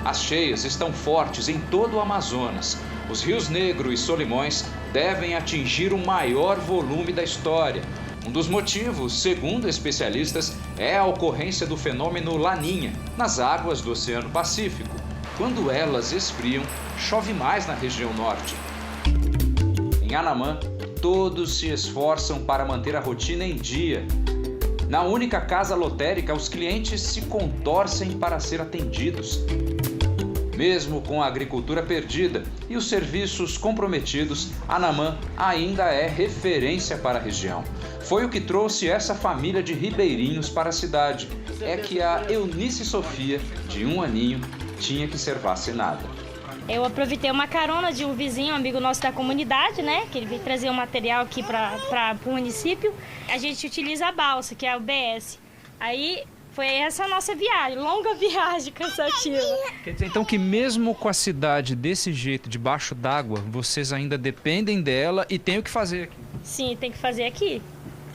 S3: As cheias estão fortes em todo o Amazonas. Os rios Negro e Solimões devem atingir o maior volume da história. Um dos motivos, segundo especialistas, é a ocorrência do fenômeno Laninha nas águas do Oceano Pacífico. Quando elas esfriam, chove mais na região norte. Em Anamã, todos se esforçam para manter a rotina em dia. Na única casa lotérica, os clientes se contorcem para ser atendidos. Mesmo com a agricultura perdida e os serviços comprometidos, Anamã ainda é referência para a região. Foi o que trouxe essa família de ribeirinhos para a cidade. É que a Eunice Sofia, de 1 aninho, tinha que ser vacinada.
S21: Eu aproveitei uma carona de um vizinho, um amigo nosso da comunidade, né? Que ele veio trazer um material aqui para o município. A gente utiliza a balsa, que é o BS. Aí foi essa a nossa viagem, longa viagem cansativa.
S19: Quer dizer, então, que mesmo com a cidade desse jeito, debaixo d'água, vocês ainda dependem dela e tem o que fazer aqui?
S21: Sim, tem que fazer aqui.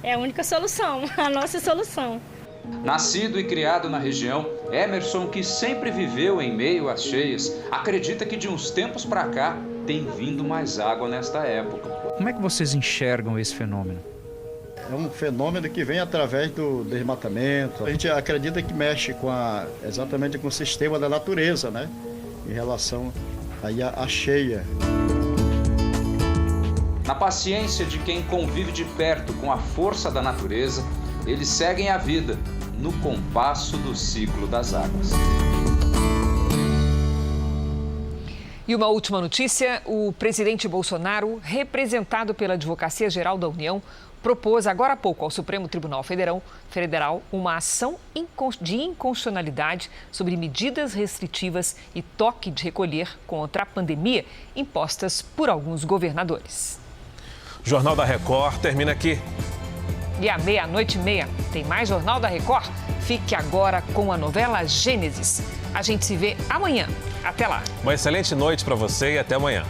S21: É a única solução, a nossa solução.
S3: Nascido e criado na região, Emerson, que sempre viveu em meio às cheias, acredita que de uns tempos para cá tem vindo mais água nesta época.
S19: Como é que vocês enxergam esse fenômeno?
S6: É um fenômeno que vem através do desmatamento. A gente acredita que mexe exatamente com o sistema da natureza, né? Em relação aí à cheia.
S3: Na paciência de quem convive de perto com a força da natureza, eles seguem a vida no compasso do ciclo das águas.
S2: E uma última notícia: o presidente Bolsonaro, representado pela Advocacia Geral da União, propôs agora há pouco ao Supremo Tribunal Federal uma ação de inconstitucionalidade sobre medidas restritivas e toque de recolher contra a pandemia impostas por alguns governadores.
S1: O Jornal da Record termina aqui.
S2: E à 00:30 tem mais Jornal da Record? Fique agora com a novela Gênesis. A gente se vê amanhã. Até lá.
S1: Uma excelente noite para você e até amanhã.